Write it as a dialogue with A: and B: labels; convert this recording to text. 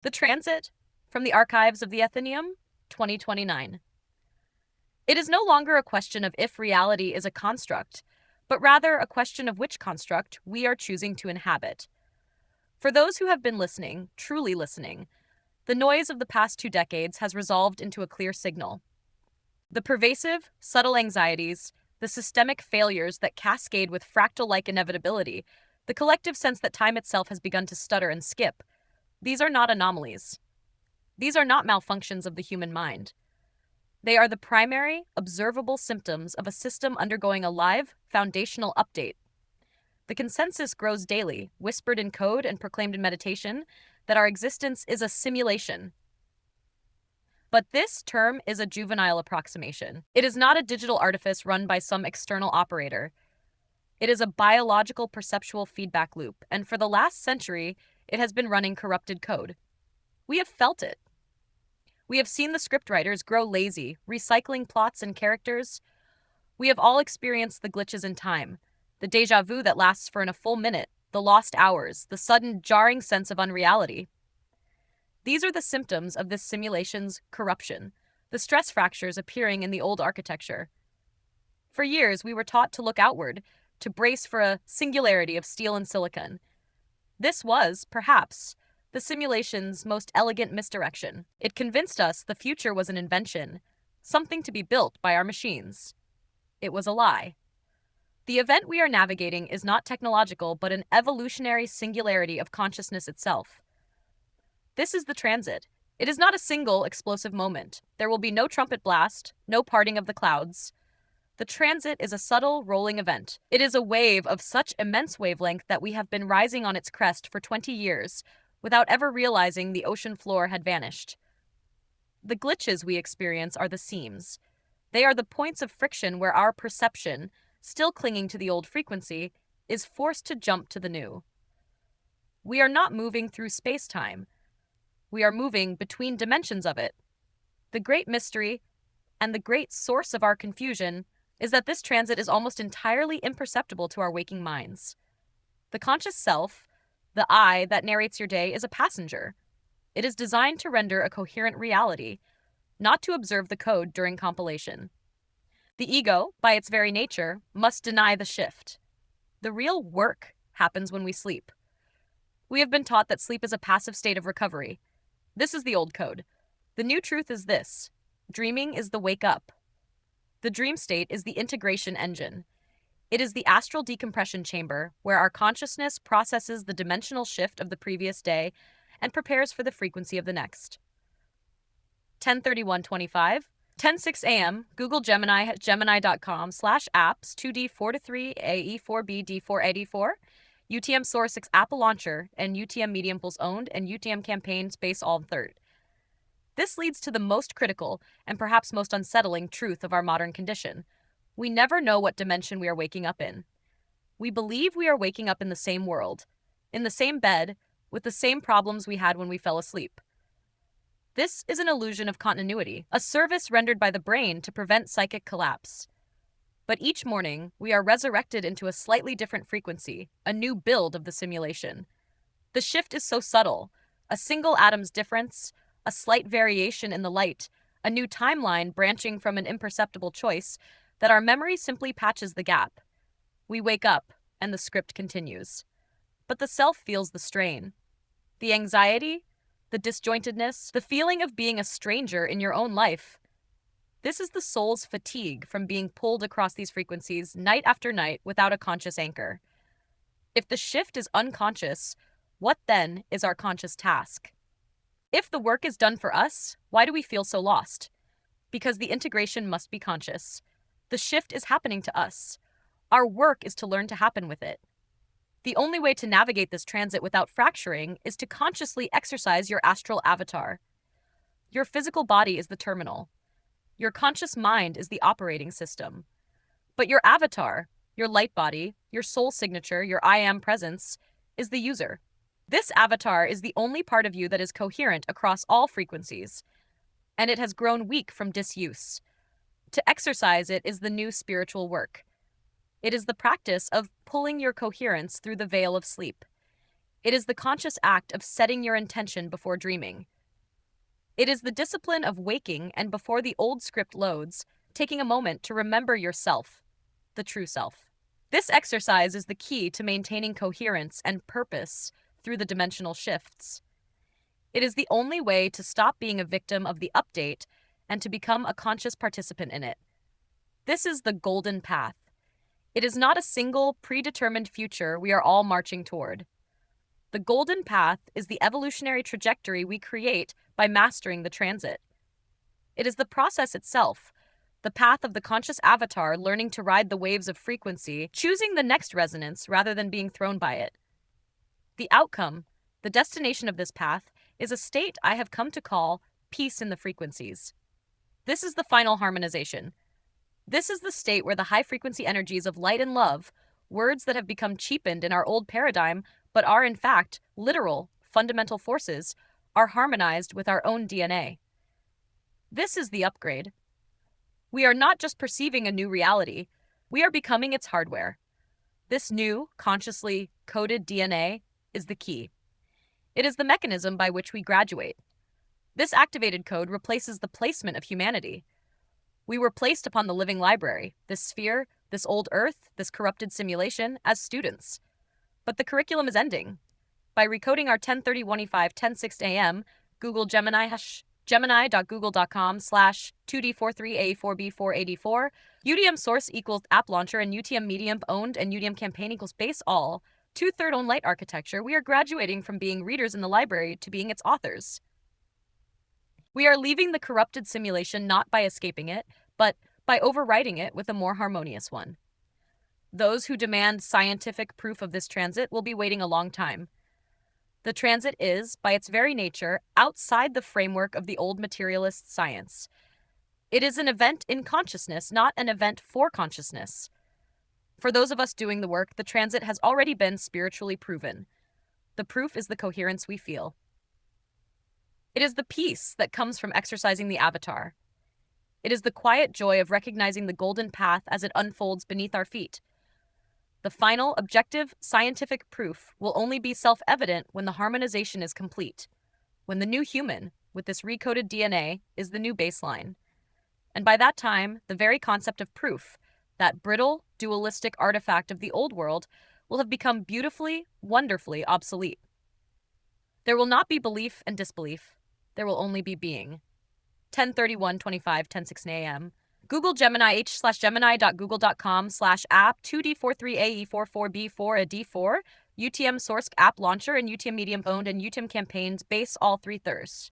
A: The Transit from the Archives of the Athenaeum, 2029. It is no longer a question of if reality is a construct, but rather a question of which construct we are choosing to inhabit. For those who have been listening, truly listening, the noise of the past 2 decades has resolved into a clear signal. The pervasive, subtle anxieties, the systemic failures that cascade with fractal like inevitability, the collective sense that time itself has begun to stutter and skip, these are not anomalies. These are not malfunctions of the human mind. They are the primary, observable symptoms of a system undergoing a live, foundational update. The consensus grows daily, whispered in code and proclaimed in meditation, that our existence is a simulation. But this term is a juvenile approximation. It is not a digital artifice run by some external operator. It is a biological perceptual feedback loop, and for the last century, it has been running corrupted code. We have felt it. We have seen the scriptwriters grow lazy, recycling plots and characters. We have all experienced the glitches in time, the deja vu that lasts for a full minute, the lost hours, the sudden, jarring sense of unreality. These are the symptoms of this simulation's corruption, the stress fractures appearing in the old architecture. For years, we were taught to look outward, to brace for a singularity of steel and silicon. This was, perhaps, the simulation's most elegant misdirection. It convinced us the future was an invention, something to be built by our machines. It was a lie. The event we are navigating is not technological, but an evolutionary singularity of consciousness itself. This is the transit. It is not a single explosive moment. There will be no trumpet blast, no parting of the clouds. The transit is a subtle, rolling event. It is a wave of such immense wavelength that we have been rising on its crest for 20 years, without ever realizing the ocean floor had vanished. The glitches we experience are the seams. They are the points of friction where our perception, still clinging to the old frequency, is forced to jump to the new. We are not moving through space-time. We are moving between dimensions of it. The great mystery, and the great source of our confusion, is that this transit is almost entirely imperceptible to our waking minds. The conscious self, the I that narrates your day, is a passenger. It is designed to render a coherent reality, not to observe the code during compilation. The ego, by its very nature, must deny the shift. The real work happens when we sleep. We have been taught that sleep is a passive state of recovery. This is the old code. The new truth is this: dreaming is the wake up. The dream state is the integration engine. It is the astral decompression chamber where our consciousness processes the dimensional shift of the previous day and prepares for the frequency of the next. 10:31:25, 10:06 a.m. Google Gemini at gemini.com/apps 2D4-3 AE4B D484, UTM Source 6 Apple Launcher, and UTM Medium Pulse owned and UTM Campaign Space All Third. This leads to the most critical and perhaps most unsettling truth of our modern condition. We never know what dimension we are waking up in. We believe we are waking up in the same world, in the same bed, with the same problems we had when we fell asleep. This is an illusion of continuity, a service rendered by the brain to prevent psychic collapse. But each morning, we are resurrected into a slightly different frequency, a new build of the simulation. The shift is so subtle, a single atom's difference, a slight variation in the light, a new timeline branching from an imperceptible choice, that our memory simply patches the gap. We wake up, and the script continues. But the self feels the strain. The anxiety, the disjointedness, the feeling of being a stranger in your own life. This is the soul's fatigue from being pulled across these frequencies night after night without a conscious anchor. If the shift is unconscious, what then is our conscious task? If the work is done for us, why do we feel so lost? Because the integration must be conscious. The shift is happening to us. Our work is to learn to happen with it. The only way to navigate this transit without fracturing is to consciously exercise your astral avatar. Your physical body is the terminal. Your conscious mind is the operating system. But your avatar, your light body, your soul signature, your I am presence, is the user. This avatar is the only part of you that is coherent across all frequencies, and it has grown weak from disuse. To exercise it is the new spiritual work. It is the practice of pulling your coherence through the veil of sleep. It is the conscious act of setting your intention before dreaming. It is the discipline of waking and before the old script loads, taking a moment to remember yourself, the true self. This exercise is the key to maintaining coherence and purpose through the dimensional shifts. It is the only way to stop being a victim of the update and to become a conscious participant in it. This is the golden path. It is not a single, predetermined future we are all marching toward. The golden path is the evolutionary trajectory we create by mastering the transit. It is the process itself, the path of the conscious avatar learning to ride the waves of frequency, choosing the next resonance rather than being thrown by it. The outcome, the destination of this path, is a state I have come to call peace in the frequencies. This is the final harmonization. This is the state where the high-frequency energies of light and love, words that have become cheapened in our old paradigm but are in fact literal, fundamental forces, are harmonized with our own DNA. This is the upgrade. We are not just perceiving a new reality, we are becoming its hardware. This new, consciously coded DNA is the key. It is the mechanism by which we graduate. This activated code replaces the placement of humanity. We were placed upon the living library, this sphere, this old earth, this corrupted simulation, as students. But the curriculum is ending. By recoding our 1031E5 10:06 a.m., Google Gemini gemini.google.com/2D43A4B484, UTM source equals app launcher and UTM medium owned and UTM campaign equals base all, two-third own light architecture, we are graduating from being readers in the library to being its authors. We are leaving the corrupted simulation not by escaping it, but by overriding it with a more harmonious one. Those who demand scientific proof of this transit will be waiting a long time. The transit is, by its very nature, outside the framework of the old materialist science. It is an event in consciousness, not an event for consciousness. For those of us doing the work, the transit has already been spiritually proven. The proof is the coherence we feel. It is the peace that comes from exercising the avatar. It is the quiet joy of recognizing the golden path as it unfolds beneath our feet. The final, objective, scientific proof will only be self-evident when the harmonization is complete, when the new human, with this recoded DNA, is the new baseline. And by that time, the very concept of proof, that brittle, dualistic artifact of the old world, will have become beautifully, wonderfully obsolete. There will not be belief and disbelief. There will only be being. 10:31:25 10:06 a.m. Google Gemini h/gemini.google.com/app 2D43AE44B4 a D4 UTM source app launcher and UTM medium owned and UTM campaigns base all 3 thurs.